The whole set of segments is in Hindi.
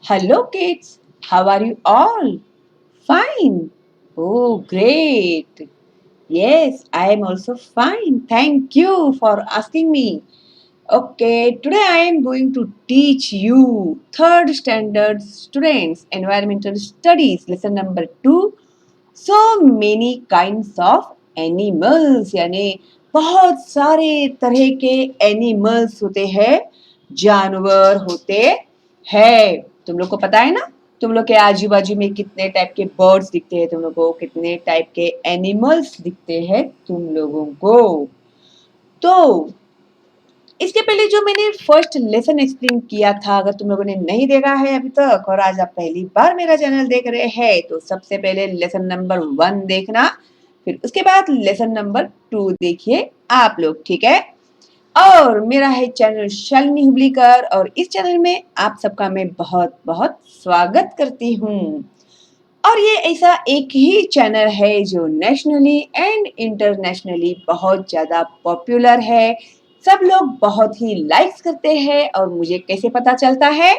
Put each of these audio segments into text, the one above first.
Hello, kids. How are you all? Fine. Oh, great. Yes, I am also fine. Thank you for asking me. Okay, today I am going to teach you third standard students environmental studies lesson number 2. So many kinds of animals यानी बहुत सारे तरह के एनिमल्स होते हैं, जानवर होते हैं। तुम लोग को पता है ना, तुम लोग के आजू बाजू में कितने टाइप के बर्ड्स दिखते हैं, तुम लोग को कितने टाइप के एनिमल्स दिखते हैं तुम लोगों को। तो इसके पहले जो मैंने फर्स्ट लेसन एक्सप्लेन किया था, अगर तुम लोगों ने नहीं देखा है अभी तक और आज आप पहली बार मेरा चैनल देख रहे हैं, तो सबसे पहले लेसन नंबर 1 देखना, फिर उसके बाद लेसन नंबर 2 देखिए आप लोग, ठीक है। और मेरा है चैनल शालिनी हुबलीकर और इस चैनल में आप सबका मैं बहुत बहुत स्वागत करती हूँ। और ये ऐसा एक ही चैनल है जो नेशनली एंड इंटरनेशनली बहुत ज़्यादा पॉपुलर है, सब लोग बहुत ही लाइक्स करते हैं। और मुझे कैसे पता चलता है?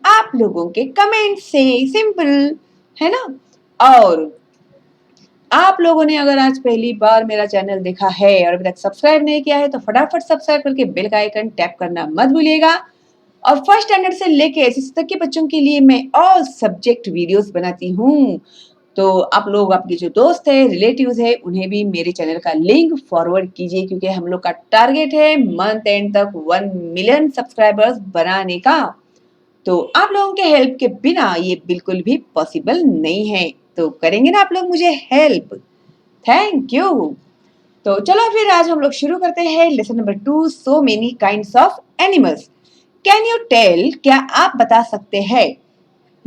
आप लोगों के कमेंट से, सिंपल है ना। और आप लोगों ने अगर आज पहली बार मेरा चैनल देखा है और अभी तक सब्सक्राइब नहीं किया है तो फटाफट सब्सक्राइब करके बेल का आइकन टैप करना मत भूलिएगा। और फर्स्ट स्टैंडर्ड से लेके एसएससी तक के बच्चों के लिए मैं ऑल सब्जेक्ट वीडियोस बनाती हूँ। तो आप लोग, आपके जो दोस्त है, रिलेटिव्स है, उन्हें भी मेरे चैनल का लिंक फॉरवर्ड कीजिए, क्योंकि हम लोग का टारगेट है मंथ एंड तक 1 मिलियन सब्सक्राइबर्स बनाने का। तो आप लोगों के हेल्प के बिना ये बिल्कुल भी पॉसिबल नहीं है। तो करेंगे ना आप लोग मुझे हेल्प? Thank you. तो चलो फिर आज हम लोग शुरू करते हैं lesson number 2, so many kinds of animals. Can you tell, क्या आप बता सकते हैं?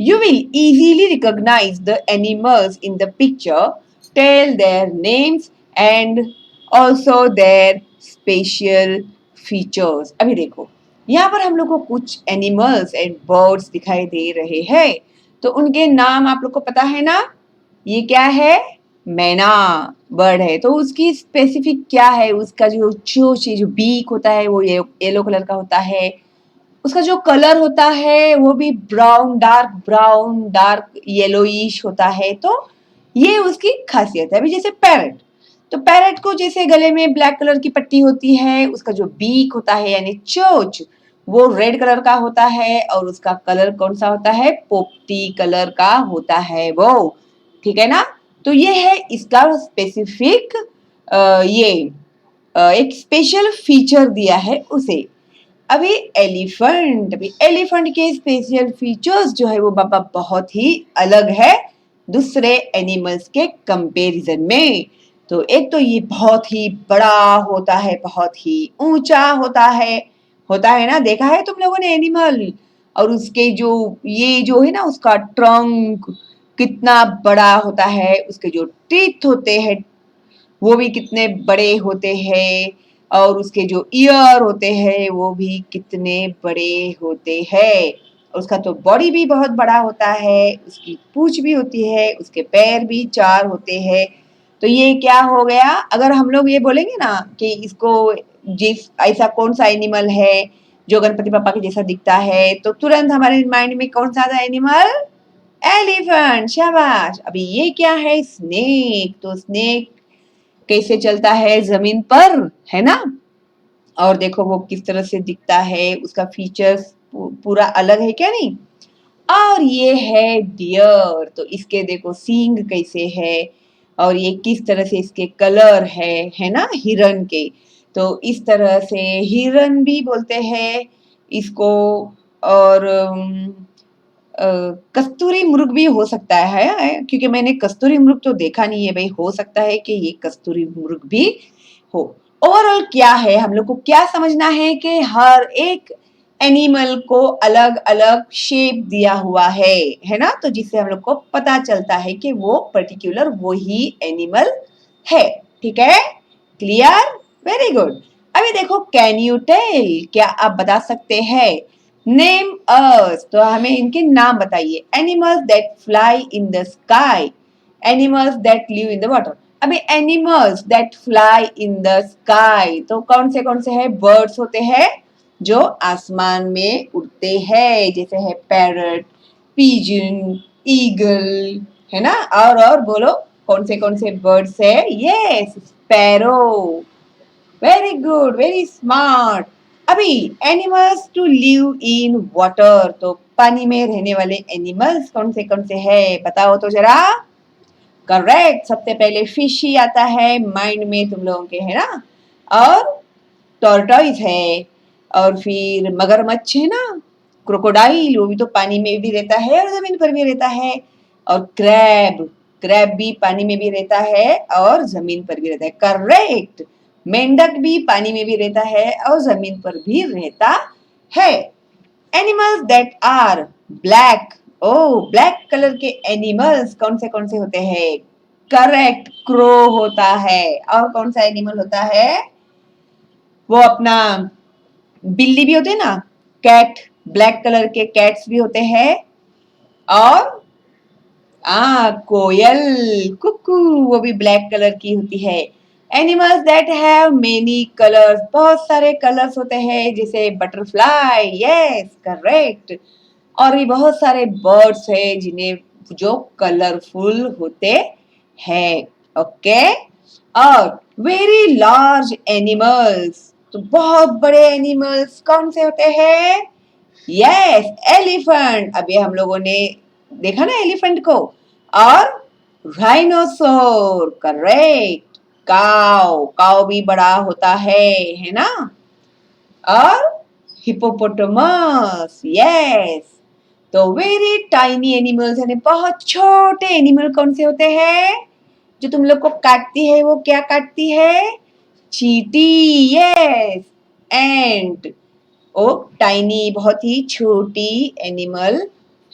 You will easily recognize the animals in the picture, tell their names and also their special features. अभी देखो, यहाँ पर हम लोग को कुछ एनिमल्स एंड बर्ड्स दिखाई दे रहे हैं, तो उनके नाम आप लोग को पता है ना। ये क्या है? मैना बर्ड है। तो उसकी स्पेसिफिक क्या है? उसका जो चोंच, जो बीक होता है वो येलो कलर का होता है। उसका जो कलर होता है वो भी ब्राउन डार्क येलोइश होता है। तो ये उसकी खासियत है। अभी जैसे पैरट, तो पैरट को जैसे गले में ब्लैक कलर की पट्टी होती है, उसका जो बीक होता है यानी चोंच वो रेड कलर का होता है और उसका कलर कौन सा होता है? पोपटी कलर का होता है वो, ठीक है ना। तो ये है इसका स्पेसिफिक, ये एक स्पेशल फीचर दिया है उसे। अभी एलिफेंट के स्पेशल फीचर्स जो है वो बाबा बहुत ही अलग है दूसरे एनिमल्स के कंपैरिजन में। तो एक तो ये बहुत ही बड़ा होता है, बहुत ही ऊंचा होता है ना। देखा है तुम लोगों ने एनिमल? और उसके जो ये जो है ना, उसका ट्रंक कितना बड़ा होता है, उसके जो टीथ होते हैं वो भी कितने बड़े होते हैं, और उसके जो ईयर होते हैं वो भी कितने बड़े होते हैं। उसका तो बॉडी भी बहुत बड़ा होता है, उसकी पूंछ भी होती है, उसके पैर भी 4 होते हैं। तो ये क्या हो गया? अगर हम लोग ये बोलेंगे ना कि इसको, जिस ऐसा कौन सा एनिमल है जो गणपति पापा के जैसा दिखता है, तो तुरंत हमारे माइंड में कौन सा आता एनिमल? एलिफेंट। शाबाश। अभी ये क्या है? स्नेक। तो स्नेक कैसे चलता है जमीन पर, है ना। और देखो वो किस तरह से दिखता है, उसका फीचर्स पूरा अलग है, क्या नहीं। और ये है डियर। तो इसके देखो सींग कैसे है और ये किस तरह से इसके कलर है ना, हिरन के। तो इस तरह से हिरन भी बोलते हैं इसको। और कस्तूरी मृग भी हो सकता है, क्योंकि मैंने कस्तूरी मृग तो देखा नहीं है भाई, हो सकता है कि ये कस्तूरी मृग भी हो। ओवरऑल क्या है, हम लोग को क्या समझना है कि हर एक एनिमल को अलग अलग शेप दिया हुआ है ना। तो जिससे हम लोग को पता चलता है कि वो पर्टिकुलर वो ही एनिमल है, ठीक है। क्लियर? Very good. अभी देखो, कैन यू टेल, क्या आप बता सकते हैं? नेम अस, तो हमें इनके नाम बताइए। Animals that fly in the sky, animals that live in the water. अभी animals that fly in the sky, तो कौन से हैं? बर्ड्स होते हैं जो आसमान में उड़ते हैं, जैसे है पैरट, पिजन, ईगल, है ना? और बोलो कौन से बर्ड्स है? Yes, sparrow. Very good, very smart. अभी animals to live in water, तो पानी में रहने वाले एनिमल्स कौन से है बताओ तो जरा। करेक्ट, सबसे पहले फिश ही आता है माइंड में तुम लोगों के, है ना? और टॉर्टोइज है, और फिर मगरमच्छ है ना, क्रोकोडाइल, वो भी तो पानी में भी रहता है और जमीन पर भी रहता है। और क्रैब, क्रैब भी पानी में भी रहता है और जमीन पर भी रहता है। करेक्ट, मेंढक भी पानी में भी रहता है और जमीन पर भी रहता है। Animals that are black, oh black colour के एनिमल्स कौन से होते हैं? करेक्ट, क्रो होता है। और कौन सा एनिमल होता है? वो अपना बिल्ली भी होते हैं ना, कैट, ब्लैक कलर के कैट्स भी होते हैं। और कोयल, कुकू, वो भी ब्लैक कलर की होती है। Animals that have many colours, बहुत सारे कलर्स होते हैं, जैसे बटरफ्लाई, यस करेक्ट। और भी बहुत सारे बर्ड्स है जिन्हें जो कलरफुल होते हैं। ओके, और वेरी लार्ज एनिमल्स, तो बहुत बड़े एनिमल्स कौन से होते हैं? यस, एलिफेंट, अभी हम लोगों ने देखा ना एलिफेंट को। और राइनोसोर, करेक्ट। काव, काव भी बड़ा होता है ना? और हिपोपोटामस, यस। तो वेरी टाइनी एनिमल्स, यानी बहुत छोटे एनिमल कौन से होते हैं? जो तुम लोग को काटती है, वो क्या काटती है? चींटी, यस। एंट, ओ टाइनी, बहुत ही छोटी एनिमल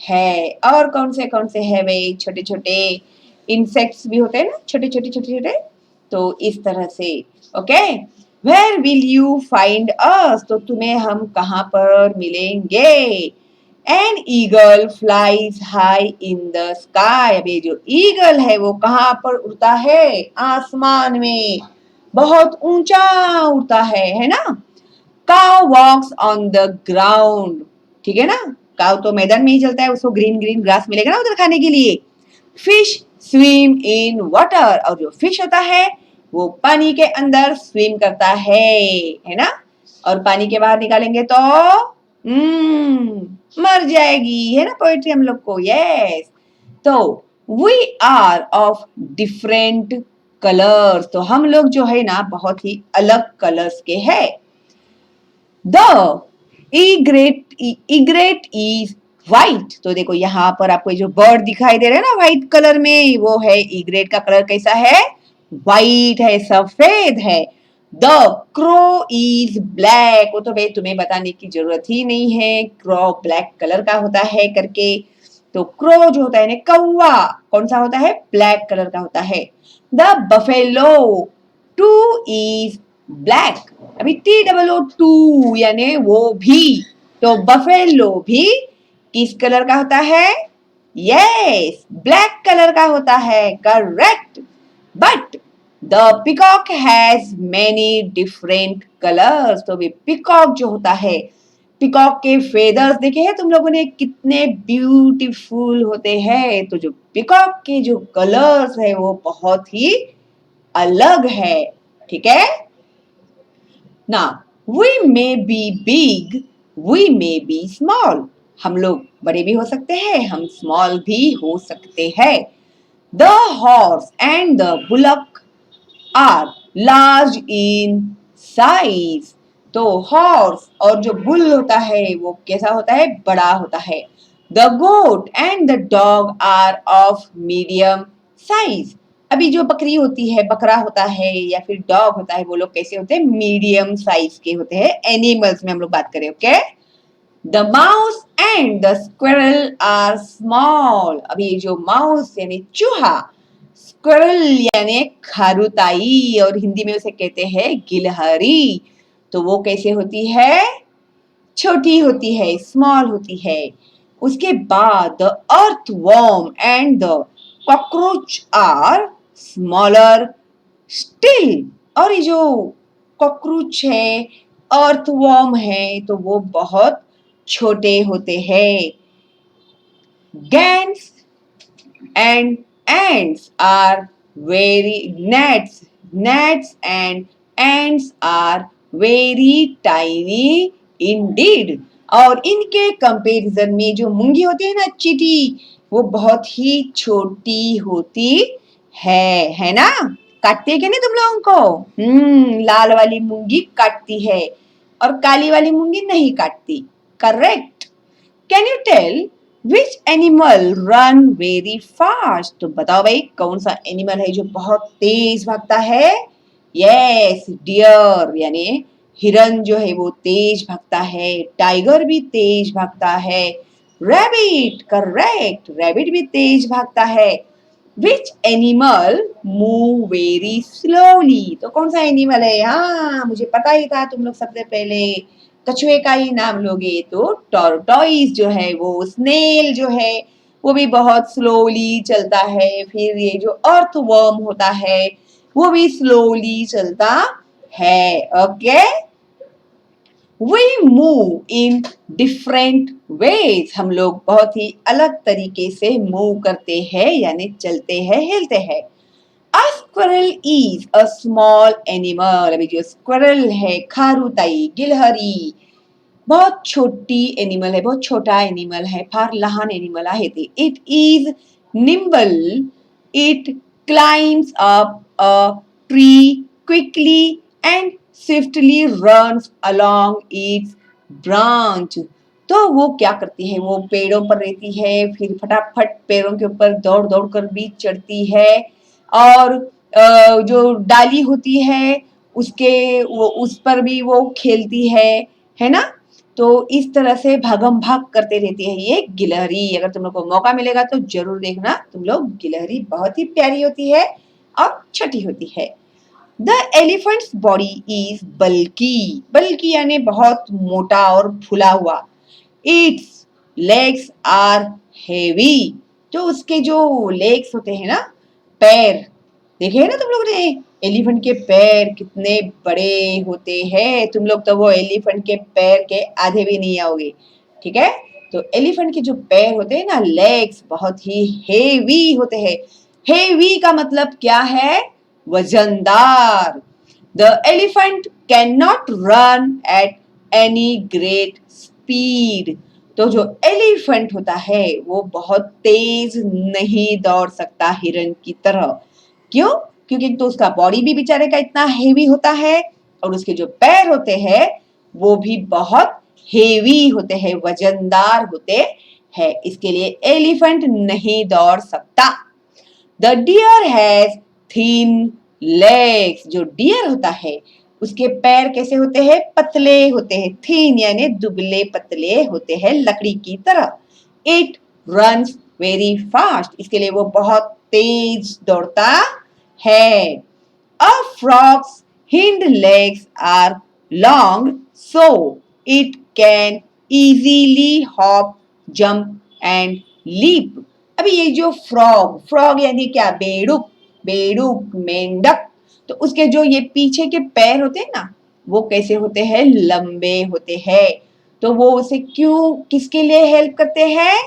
है। और कौन से है भाई? छोटे छोटे इंसेक्ट्स भी होते हैं ना, छोटे छोटे। तो इस तरह से। Okay, where will you find us, तो तुम्हें हम कहाँ पर मिलेंगे? An eagle flies high in the sky, अभी जो ईगल है वो कहाँ पर उड़ता है? आसमान में, बहुत ऊंचा उड़ता है ना? Cow walks on the ground, ठीक है ना? काउ तो मैदान में ही चलता है, उसको ग्रीन ग्रीन ग्रास मिलेगा ना उधर खाने के लिए। फिश स्विम इन वाटर, और जो फिश होता है वो पानी के अंदर स्विम करता है ना? और पानी के बाहर निकालेंगे तो मर जाएगी, है ना? पोएट्री हम लोग को, यस। तो we are of different colours, तो हम लोग जो है ना बहुत ही अलग कलर्स के हैं। द इग्रेट इज व्हाइट, तो देखो यहाँ पर आपको जो बर्ड दिखाई दे रहा है ना व्हाइट कलर में, वो है इग्रेट का कलर कैसा है? व्हाइट है, सफेद है। द क्रो इज ब्लैक, वो तो भाई तुम्हें बताने की जरूरत ही नहीं है, क्रो ब्लैक कलर का होता है करके। तो क्रो जो होता है ना कौवा, कौन सा होता है? ब्लैक कलर का होता है। The buffalo two is black, अभी TOO यानी वो भी, तो बफेलो भी किस कलर का होता है? यस, ब्लैक कलर का होता है, correct. But the peacock has many different colours, तो भी पिकॉक जो होता है, पिकॉक के फेदर्स देखे हैं तुम लोगों ने, कितने ब्यूटीफुल होते हैं। तो जो पिकॉक के जो कलर्स है वो बहुत ही अलग है, ठीक है ना? We may be big, we may be small, हम लोग बड़े भी हो सकते हैं, हम स्मॉल भी हो सकते हैं। The horse and the bullock are large in size, तो हॉर्स और जो बुल होता है वो कैसा होता है? बड़ा होता है। The goat and the dog are of medium size, अभी जो बकरी होती है, बकरा होता है या फिर डॉग होता है, वो लोग कैसे होते हैं? मीडियम साइज के होते हैं। एनिमल्स में हम लोग बात करें, okay? The mouse and the squirrel are small, अभी जो माउस यानी चूहा, स्क्विरल यानी खारुताई, और हिंदी में उसे कहते हैं गिलहरी, तो वो कैसे होती है? छोटी होती है, स्मॉल होती है। उसके बाद the earthworm and the cockroach are smaller still, और ये जो कॉकरोच है, अर्थवर्म है, तो वो बहुत छोटे होते हैं। Gants and ants are very gnats and ants are very tiny indeed. और इनके कंपैरिजन में जो मूंगी होती है ना चींटी, वो बहुत ही छोटी होती है ना? काटती है कि नहीं तुम लोगों को? लाल वाली मूंगी काटती है और काली वाली मूंगी नहीं काटती। Correct. Can you tell which animal run very fast? तो बताओ भाई कौन सा एनिमल है जो बहुत तेज भागता है? यस, डियर यानी हिरन जो है वो तेज भागता है। टाइगर भी तेज भागता है। रैबिट, करेक्ट, रैबिट भी तेज भागता है। Which animal move very slowly? तो कौन सा एनिमल है? हाँ, मुझे पता ही था, तुम लोग सबसे पहले कछुए का ही नाम लोगे। तो टॉर्टोइस जो है, वो स्नेल जो है, वो भी बहुत स्लोली चलता है। फिर ये जो अर्थवर्म होता है वो भी स्लोली चलता है। Okay, we move in different ways. हम लोग बहुत ही अलग तरीके से मूव करते हैं, यानी चलते हैं, हिलते हैं। A squirrel is a small animal. अभी जो squirrel है, खारुताई, गिलहरी, बहुत छोटी एनिमल है, बहुत छोटा एनिमल है, फार लहान एनिमल आहे ते. It is nimble. It climbs up a tree quickly and swiftly runs along its branch. तो वो क्या करती है? वो पेड़ों पर रहती है, फिर फटाफट पेड़ों के ऊपर दौड़ दौड़ कर भी चढ़ती है और जो डाली होती है उसके वो उस पर भी वो खेलती है ना? तो इस तरह से भागम भाग करते रहती है ये गिलहरी। अगर तुम लोग को मौका मिलेगा तो जरूर देखना, तुम लोग, गिलहरी बहुत ही प्यारी होती है और छोटी होती है। The elephant's body is bulky. Bulky यानी बहुत मोटा और फुला हुआ। Its legs are heavy. तो उसके जो लेग्स होते हैं ना, पैर, देखे है ना तुम लोग ने एलिफेंट के पैर कितने बड़े होते हैं? तुम लोग तो वो एलिफेंट के पैर के आधे भी नहीं आओगे। ठीक है, तो एलिफेंट के जो पैर होते हैं ना, लेग्स, बहुत ही हेवी होते हैं। हेवी का मतलब क्या है? वजनदार। The elephant can not run at any great speed. तो जो एलिफेंट होता है वो बहुत तेज नहीं दौड़ सकता हिरन की तरह। क्यों? क्योंकि तो उसका बॉडी भी बेचारे का इतना हेवी होता है और उसके जो पैर होते हैं वो भी बहुत हेवी होते हैं, वजनदार होते हैं। इसके लिए एलिफेंट नहीं दौड़ सकता। The deer has thin legs. जो डियर होता है उसके पैर कैसे होते हैं? पतले होते हैं। थिन यानी दुबले पतले होते हैं, लकड़ी की तरह। It runs very fast. इसके लिए वो बहुत तेज दौड़ता है। A frog's hind legs are long, so it can easily hop, jump and leap. अभी ये जो फ्रॉग, फ्रॉग यानी क्या? बेडूक, बेडूक, मेंढक। तो उसके जो ये पीछे के पैर होते हैं ना, वो कैसे होते हैं? लंबे होते हैं। तो वो उसे क्यों, किसके लिए हेल्प करते हैं?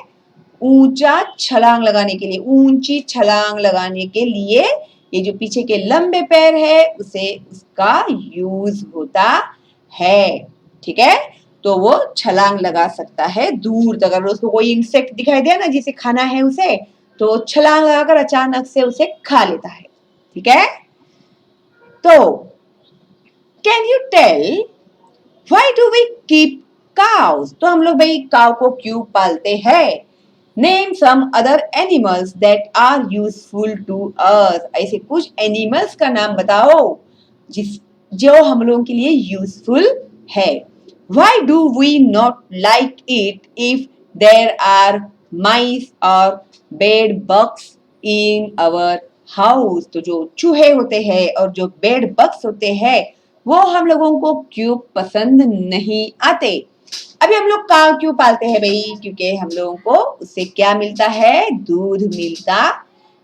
ऊंचा छलांग लगाने के लिए, ऊंची छलांग लगाने के लिए ये जो पीछे के लंबे पैर है उसे उसका यूज होता है। ठीक है, तो वो छलांग लगा सकता है दूर तक। अगर उसको कोई इंसेक्ट दिखाई दिया ना जिसे खाना है उसे, तो छलांग लगाकर अचानक से उसे खा लेता है। ठीक है, तो can you tell why do we keep cows? तो हम लोग भाई काउ को क्यों पालते हैं? Name some other animals that are useful to us. ऐसे कुछ एनिमल्स का नाम बताओ जो हम लोगों के लिए यूजफुल है। Why do we not like it if there are mice or bed bugs in our house? तो जो चूहे होते हैं और जो बेड बग्स होते हैं वो हम लोगों को क्यों पसंद नहीं आते? अभी हम लोग काऊ क्यों पालते हैं भाई? क्योंकि हम लोगों को उससे क्या मिलता है? दूध मिलता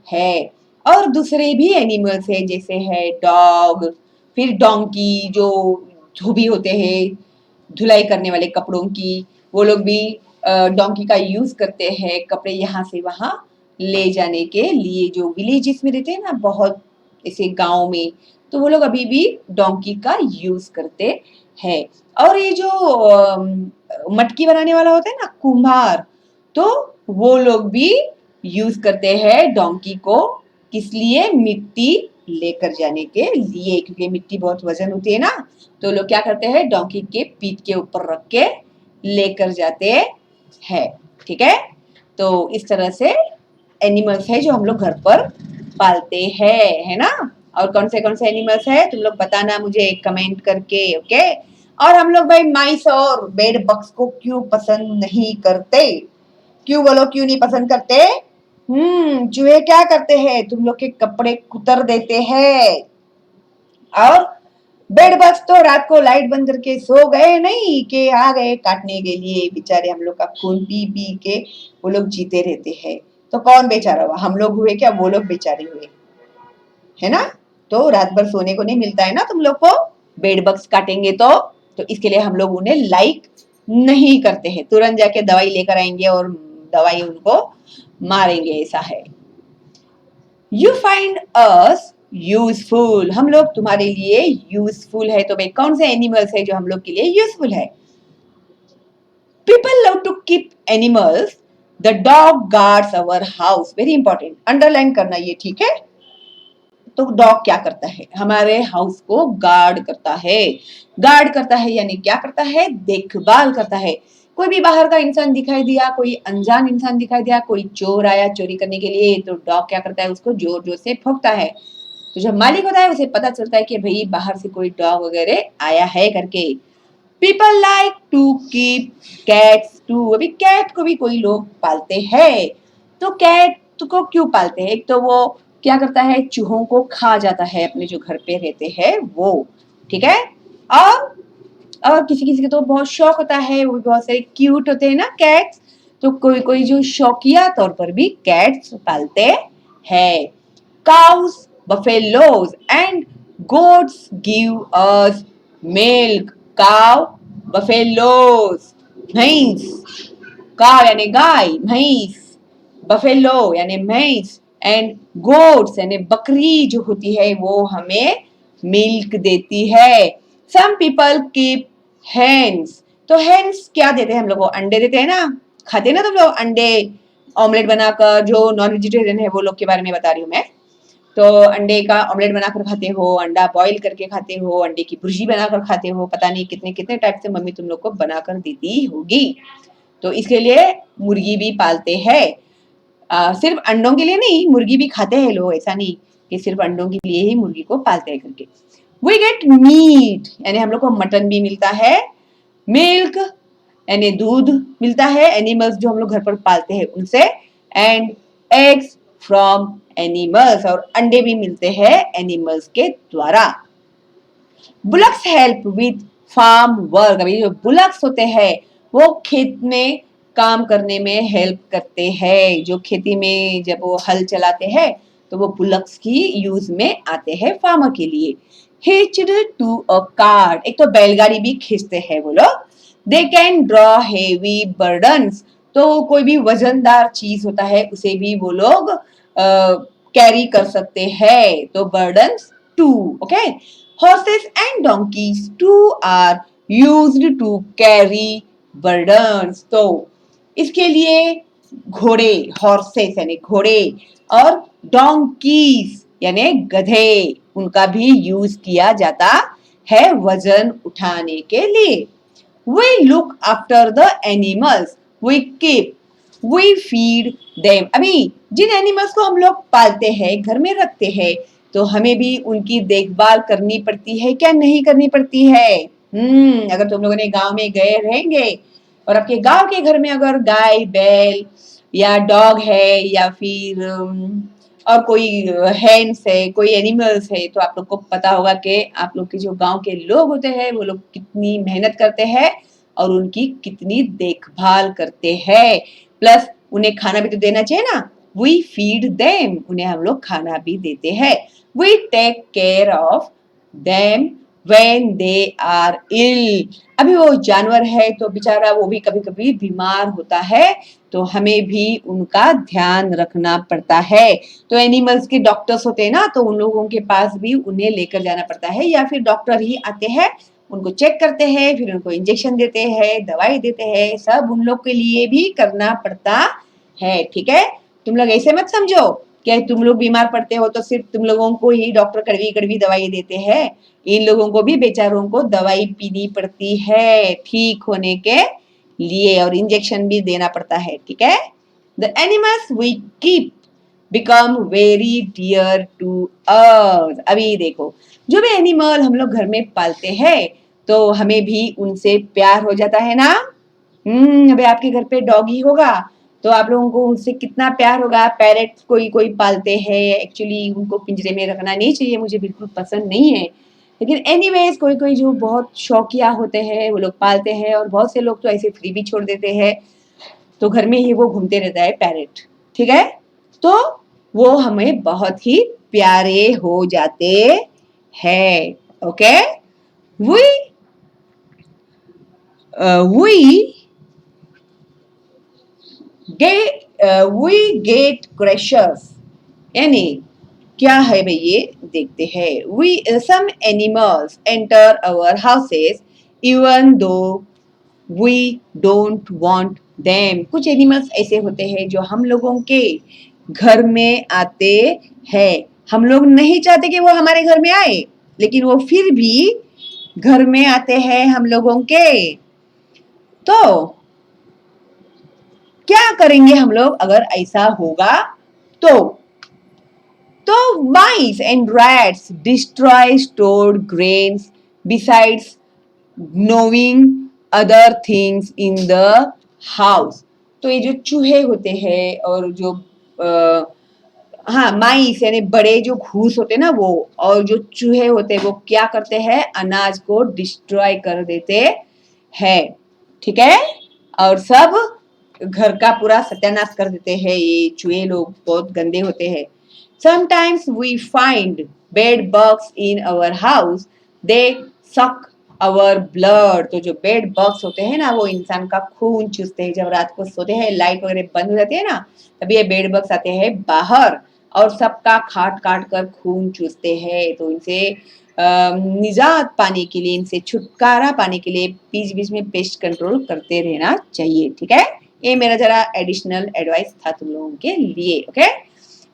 है। और दूसरे भी एनिमल्स है, जैसे है डॉग, फिर डोंकी, जो धोबी होते हैं, धुलाई करने वाले कपड़ों की, वो लोग भी डोंकी का यूज करते हैं कपड़े यहाँ से वहां ले जाने के लिए। जो विलेजेस में रहते हैं ना बहुत ऐसे गांव में, तो वो लोग अभी भी डोंकी का यूज करते हैं। और ये जो मटकी बनाने वाला होता है ना कुम्हार, तो वो लोग भी यूज करते हैं डोंकी को। किस लिए? मिट्टी लेकर जाने के लिए, क्योंकि मिट्टी बहुत वजन होती है ना, तो लोग क्या करते हैं डोंकी के पीठ के ऊपर रख के लेकर जाते हैं। ठीक है, तो इस तरह से एनिमल्स है जो हम लोग घर पर पालते हैं, है ना। और कौन से एनिमल्स है तुम लोग बताना मुझे कमेंट करके, ओके। और हम लोग भाई माइस और बेड बग्स को क्यों पसंद नहीं करते? क्यों बोलो, क्यों नहीं पसंद करते? चूहे क्या करते हैं? तुम लोग के कपड़े कुतर देते हैं। और बेड बग्स तो रात को लाइट बंद करके सो गए नहीं कि आ गए काटने के लिए। बेचारे हम लोग का खून पी पी के वो लोग जीते रहते हैं। तो कौन बेचारा हुआ? हम लोग हुए क्या वो लोग बेचारे हुए? है ना। तो रात भर सोने को नहीं मिलता है ना तुम लोग को, बेड बग्स काटेंगे तो इसके लिए हम लोग उन्हें लाइक नहीं करते हैं। तुरंत जाके दवाई लेकर आएंगे और दवाई उनको मारेंगे, ऐसा है। यू फाइंड अस यूजफुल, हम लोग तुम्हारे लिए यूजफुल है। तो भाई कौन से एनिमल्स है जो हम लोग के लिए यूजफुल है? People love to keep animals, the dog guards our house. Very important, underline करना ये, ठीक है। तो डॉग क्या करता है? हमारे हाउस को गार्ड करता है। गार्ड करता है यानी क्या करता है? देखभाल करता है। कोई भी बाहर का इंसान दिखाई दिया, कोई अनजान इंसान दिखाई दिया, कोई चोर आया चोरी करने के लिए, तो डॉग क्या करता है? उसको जोर जोर से भौंकता है। तो जो मालिक होता है उसे पता चलता है कि भाई बाहर से कोई डॉग वगैरह आया है करके। People like to keep cats too, अभी कैट को भी कोई लोग पालते हैं। तो कैट को क्यों पालते हैं? एक तो वो क्या करता है? चूहों को खा जाता है अपने जो घर पे रहते हैं वो, ठीक है। और किसी किसी को तो बहुत शौक होता है, वो बहुत सारे क्यूट होते हैं ना कैट्स, तो कोई कोई जो शौकिया तौर पर भी कैट्स पालते हैं। Cows, buffaloes and goats give us milk. Cow, buffaloes भैंस, काउ यानी गाय भैंस, बफेलो यानी भैंस, एंड गोट्स यानी बकरी जो होती है वो हमें मिल्क देती है। सम पीपल कीप हेन्स, तो हेन्स क्या देते हैं हम लोग को? अंडे देते हैं ना। खाते हैं ना तुम लोग अंडे ऑमलेट बनाकर? जो नॉन वेजिटेरियन है वो लोग के बारे में बता रही हूँ मैं। तो अंडे का ऑमलेट बनाकर खाते हो, अंडा बॉईल करके खाते हो, अंडे की भुर्जी बनाकर खाते हो, पता नहीं कितने कितने टाइप से मम्मी तुम लोग को बनाकर देती होगी। तो इसके लिए मुर्गी भी पालते हैं। सिर्फ अंडों के लिए नहीं, मुर्गी भी खाते हैं लोग, ऐसा नहीं कि सिर्फ अंडों के लिए ही मुर्गी को पालते हैं करके। वी गेट मीट यानी हम लोग को मटन भी मिलता है। मिल्क यानी दूध मिलता है एनिमल्स जो हम लोग घर पर पालते हैं उनसे। एंड एग्स फ्रॉम एनिमल्स, और अंडे भी मिलते हैं एनिमल्स के द्वारा। Bullocks help with farm work, अभी जो बुलक्स होते हैं वो खेत में काम करने में हेल्प करते हैं। जो खेती में जब वो हल चलाते हैं तो वो बुलक्स की यूज में आते हैं फार्मर के लिए। हिच्ड टू अ कार्ट, एक तो बैलगाड़ी भी खींचते हैं वो लोग। They can draw heavy burdens, तो कोई भी वजनदार चीज होता है उसे भी वो लोग कैरी कर सकते हैं। तो burdens too, okay. Horses and donkeys too are used to carry burdens, तो इसके लिए घोड़े, हॉर्सेस यानी घोड़े, और डोंकीज यानी गधे, उनका भी यूज किया जाता है वजन उठाने के लिए। We look after the animals we keep, we feed them, अभी जिन एनिमल्स को हम लोग पालते हैं, घर में रखते हैं, तो हमें भी उनकी देखभाल करनी पड़ती है क्या नहीं करनी पड़ती है? अगर तुम लोगों ने गांव में गए रहेंगे और आपके गांव के घर में अगर गाय बैल या डॉग है या फिर और कोई हैंड्स है, कोई एनिमल्स है, तो आप लोग को पता होगा कि आप लोग के जो गांव के लोग होते हैं वो लोग कितनी मेहनत करते हैं और उनकी कितनी देखभाल करते हैं। प्लस उन्हें खाना भी तो देना चाहिए ना। वी फीड देम, उन्हें हम लोग खाना भी देते हैं। We take care of them when they are ill। अभी वो जानवर है तो बेचारा वो भी कभी कभी बीमार होता है, तो हमें भी उनका ध्यान रखना पड़ता है। तो एनिमल्स के डॉक्टर्स होते हैं ना, तो उन लोगों के पास भी उन्हें लेकर जाना पड़ता है, या फिर डॉक्टर ही आते हैं, उनको चेक करते हैं, फिर उनको इंजेक्शन देते हैं, दवाई देते हैं, सब उन लोग के लिए भी करना पड़ता है। ठीक है, तुम लोग ऐसे मत समझो कि तुम लोग बीमार पड़ते हो तो सिर्फ तुम लोगों को ही डॉक्टर कड़वी कड़वी दवाई देते हैं। इन लोगों को भी बेचारों को दवाई पीनी पड़ती है ठीक होने के लिए, और इंजेक्शन भी देना पड़ता है। ठीक है, the animals we keep become very dear to us. अभी देखो, जो भी एनिमल हम लोग घर में पालते हैं तो हमें भी उनसे प्यार हो जाता है ना। अभी आपके घर पे डॉगी होगा तो आप लोगों को उनसे कितना प्यार होगा। पैरेट कोई कोई पालते हैं, एक्चुअली उनको पिंजरे में रखना नहीं चाहिए, मुझे बिल्कुल पसंद नहीं है, लेकिन एनीवेज कोई कोई जो बहुत शौकिया होते हैं वो लोग पालते हैं, और बहुत से लोग तो ऐसे फ्री भी छोड़ देते हैं, तो घर में ही वो घूमते रहता है पैरेट। ठीक है, तो वो हमें बहुत ही प्यारे हो जाते हैं। Okay, we we get crushers, यानी क्या है भाई, ये देखते हैं। We some animals enter our houses even though we don't want them. कुछ एनिमल्स ऐसे होते हैं जो हम लोगों के घर में आते हैं, हम लोग नहीं चाहते कि वो हमारे घर में आए, लेकिन वो फिर भी घर में आते हैं हम लोगों के। तो क्या करेंगे हम लोग अगर ऐसा होगा तो mice and rats destroy stored grains besides gnawing other things in the house। तो ये जो चूहे होते हैं और जो हाँ माइस यानी बड़े जो घूस होते हैं ना वो, और जो चूहे होते हैं वो क्या करते हैं, अनाज को डिस्ट्रॉय कर देते हैं। ठीक है, और सब घर का पूरा सत्यानाश कर देते हैं। ये चूहे लोग बहुत गंदे होते हैं। Sometimes we find bed bugs in our house. They suck our blood। तो जो बेड बग्स होते हैं ना वो इंसान का खून चूसते हैं। जब रात को सोते हैं, लाइट वगैरह बंद हो जाती है ना, तभी ये बेड बग्स आते हैं बाहर और सबका काट काट कर खून चूसते हैं। तो इनसे निजात पाने के लिए, इनसे छुटकारा पाने के लिए बीच बीच में पेस्ट कंट्रोल करते रहना चाहिए। ठीक है, ये मेरा जरा एडिशनल एडवाइस था तुम लोगों के लिए। Okay,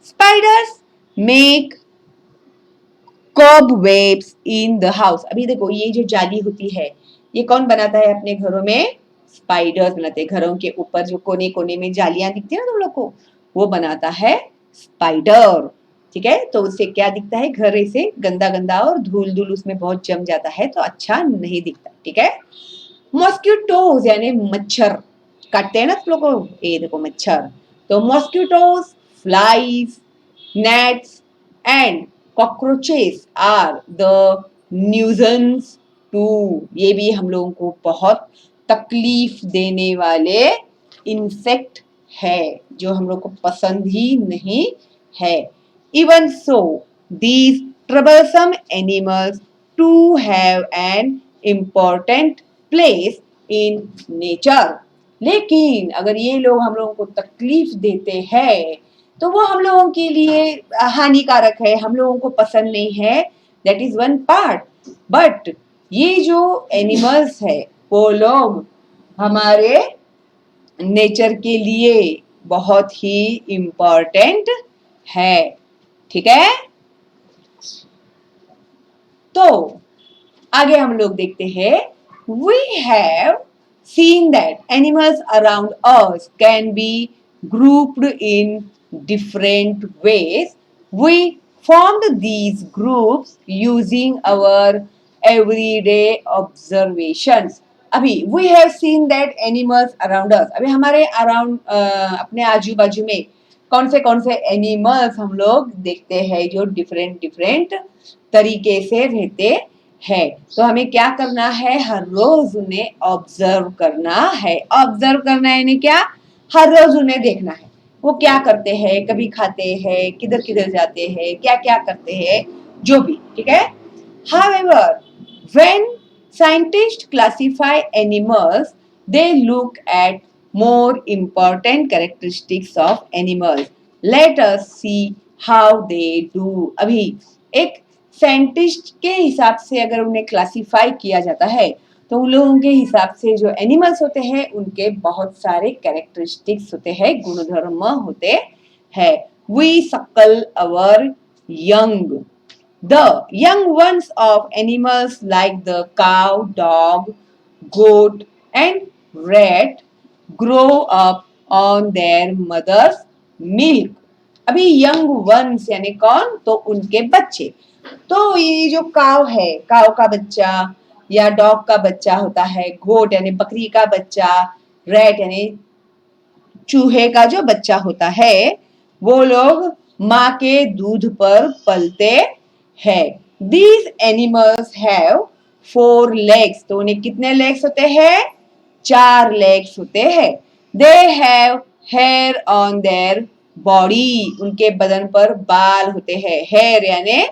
spiders make cobwebs in the house। अभी देखो, ये जो जाली होती है ये कौन बनाता है अपने घरों में, स्पाइडर्स बनाते हैं। घरों के ऊपर जो कोने कोने में जालियां दिखती है ना तुम लोग को, वो बनाता है स्पाइडर। ठीक है, तो उससे क्या दिखता है, घर ऐसे गंदा गंदा और धूल धूल उसमें बहुत जम जाता है, तो अच्छा नहीं दिखता। ठीक है, मॉस्किटोज यानी मच्छर काटते हैं ना तुम लोग को, ये देखो मच्छर। तो mosquitoes, flies, gnats and cockroaches are the nuisance too। ये भी हम लोगों को बहुत तकलीफ देने वाले इंसेक्ट है जो हम लोग को पसंद ही नहीं है। Even so, these troublesome animals too have an important place in nature। लेकिन अगर ये लोग हम लोगों को तकलीफ देते हैं तो वो हम लोगों के लिए हानिकारक है, हम लोगों को पसंद नहीं है। That is one part. But ये जो एनिमल्स है वो लोग हमारे नेचर के लिए बहुत ही इम्पोर्टेंट है। ठीक है, तो आगे हम लोग देखते हैं। We have seen that animals around us can be grouped in different ways। We formed these groups using our everyday observations। अभी we have seen that animals around us, अभी हमारे अराउंड अपने आजू बाजू में कौन से एनिमल्स हम लोग देखते हैं जो डिफरेंट डिफरेंट तरीके से रहते है। तो हमें क्या करना है, हर रोज उन्हें ऑब्जर्व करना है। ऑब्जर्व करना है यानी क्या, हर रोज उन्हें देखना है वो क्या करते हैं, कभी खाते हैं, किधर किधर जाते हैं, क्या क्या करते हैं, जो भी। ठीक है, however When scientists classify animals, they look at more important characteristics of animals. Let us see how they do. अभी एक साइंटिस्ट के हिसाब से अगर उन्हें क्लासिफाई किया जाता है तो उन लोगों के हिसाब से जो एनिमल्स होते हैं उनके बहुत सारे कैरेक्टरिस्टिक्स होते हैं, गुणधर्म होते हैं. We suckle our young. The young ones of animals like the cow, dog, goat, and rat grow up on their mother's milk. अभी यंग वंस यानी कौन, तो उनके बच्चे. तो ये जो काव है, काव का बच्चा या डॉग का बच्चा होता है, गोट यानी बकरी का बच्चा, रैट यानी चूहे का जो बच्चा होता है, वो लोग माँ के दूध पर पलते हैं. These animals have 4 legs. तो उन्हें कितने legs होते हैं? 4 legs होते हैं. They have hair on their body. उनके बदन पर बाल होते हैं. Hair यानी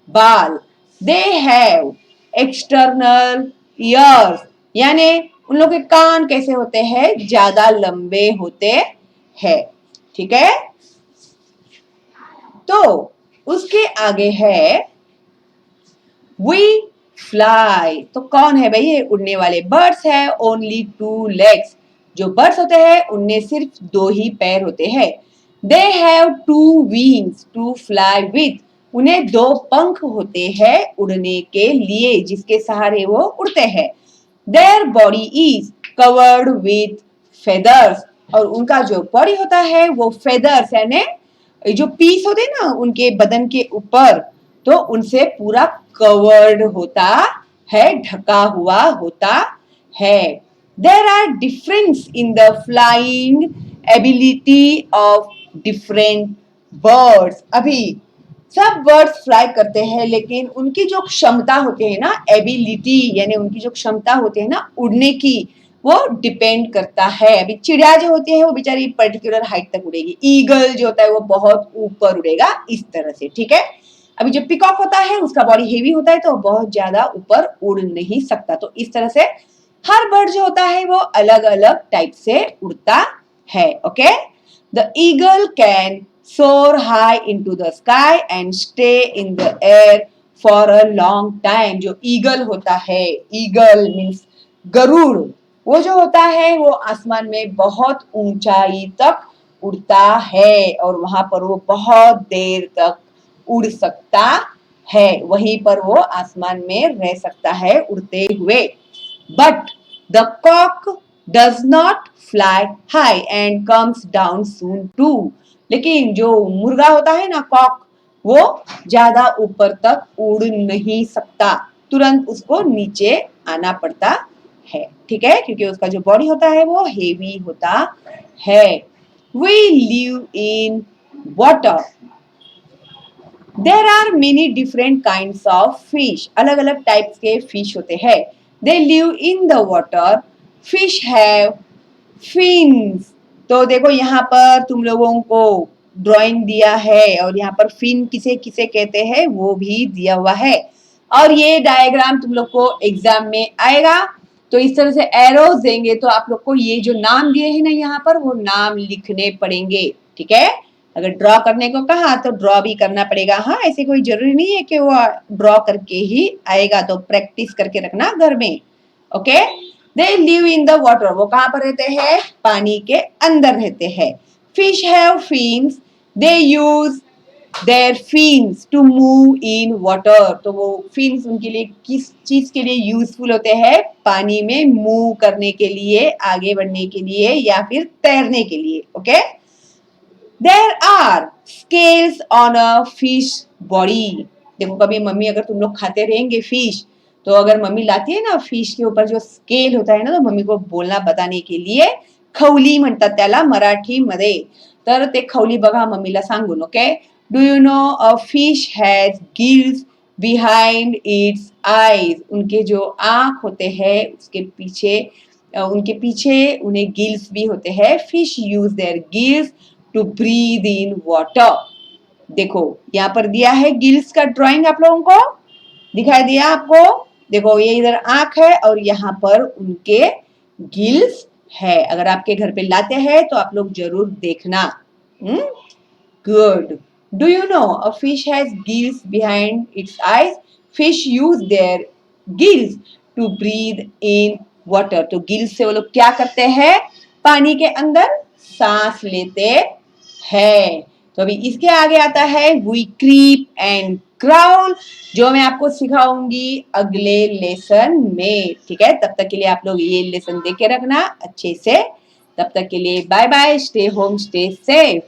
बाल. They have external ears. यानी उन लोग के कान कैसे होते हैं? ज्यादा लंबे होते हैं. ठीक है. तो उसके आगे है We fly. तो कौन है भाई? ये उड़ने वाले बर्ड्स है. Only 2 legs. जो बर्ड्स होते हैं उनमें सिर्फ 2 ही पैर होते हैं. They have 2 wings to fly with. उन्हें 2 पंख होते हैं उड़ने के लिए, जिसके सहारे वो उड़ते हैं. Their body is covered with feathers. और उनका जो बॉडी होता है वो फेदर्स यानी जो पीस होते हैं ना उनके बदन के ऊपर, तो उनसे पूरा कवर्ड होता है, ढका हुआ होता है. There are difference in the flying ability of different birds. अभी सब बर्ड्स फ्लाई करते हैं, लेकिन उनकी जो क्षमता होती है ना, एबिलिटी यानी उनकी जो क्षमता होती है ना उड़ने की, वो डिपेंड करता है. अभी चिड़िया जो होती है वो बेचारी पर्टिकुलर हाइट तक उड़ेगी. ईगल जो होता है वो बहुत ऊपर उड़ेगा, इस तरह से. ठीक है. अभी जो पिकॉक होता है उसका बॉडी हेवी होता है तो बहुत ज्यादा ऊपर उड़ नहीं सकता. तो इस तरह से हर बर्ड जो होता है वो अलग अलग टाइप से उड़ता है. Okay. The eagle can soar high into the sky and stay in the air for a long time. जो ईगल होता है, ईगल मीन्स गरुड़, वो जो होता है वो आसमान में बहुत ऊंचाई तक उड़ता है और वहां पर वो बहुत देर तक उड़ सकता है. वहीं पर वो आसमान में रह सकता है उड़ते हुए. But the cock does not fly high and comes down soon too. लेकिन जो मुर्गा होता है ना, कॉक, वो ज्यादा ऊपर तक उड़ नहीं सकता, तुरंत उसको नीचे आना पड़ता है. ठीक है. क्योंकि उसका जो बॉडी होता है वो हेवी होता है. We live in water. There are many different kinds of fish. अलग अलग टाइप्स के फिश होते हैं. They live in the water. Fish have fins. तो देखो यहाँ पर तुम लोगों को ड्राइंग दिया है और यहाँ पर फिन किसे किसे कहते हैं वो भी दिया हुआ है. और ये डायग्राम तुम लोग को एग्जाम में आएगा. तो इस तरह से एरोज देंगे तो आप लोग को ये जो नाम दिए हैं ना यहाँ पर, वो नाम लिखने पड़ेंगे. ठीक है. अगर ड्रॉ करने को कहा तो ड्रॉ भी करना पड़ेगा. हाँ, ऐसे कोई जरूरी नहीं है कि वो ड्रॉ करके ही आएगा, तो प्रैक्टिस करके रखना घर में. Okay. They live in the water. वो कहाँ पर रहते हैं? पानी के अंदर रहते हैं. Fish have fins. They use their fins to move in water. तो वो fins उनके लिए किस चीज के लिए यूजफुल होते हैं? पानी में मूव करने के लिए, आगे बढ़ने के लिए या फिर तैरने के लिए. Okay. There are scales on a fish body. देखो कभी मम्मी अगर तुम लोग खाते रहेंगे फिश, तो अगर मम्मी लाती है ना फिश के ऊपर जो स्केल होता है ना, तो मम्मी को बोलना बताने के लिए खवली म्हणतात त्याला मराठीमध्ये. तर ते खवली बघा मम्मीला सांगून. Okay. Do you know a fish has gills behind it's eyes. उनके जो आंख होते हैं उसके पीछे, उनके पीछे उन्हें गिल्स भी होते हैं. Fish use their gills to breathe in water. देखो यहाँ पर दिया है गिल्स का ड्राइंग, आप लोगों को दिखाई दिया आपको. देखो ये इधर आंख है और यहाँ पर उनके गिल्स है। अगर आपके घर पे लाते हैं तो आप लोग जरूर देखना। Good. Do you know a fish has gills behind its eyes? Fish use their gills to breathe in water. तो गिल्स से वो लोग क्या करते हैं? पानी के अंदर सांस लेते हैं। तो अभी इसके आगे आता है we creep and crawl, जो मैं आपको सिखाऊंगी अगले लेसन में। ठीक है, तब तक के लिए आप लोग ये लेसन देख के रखना अच्छे से। तब तक के लिए bye bye, stay home, stay safe.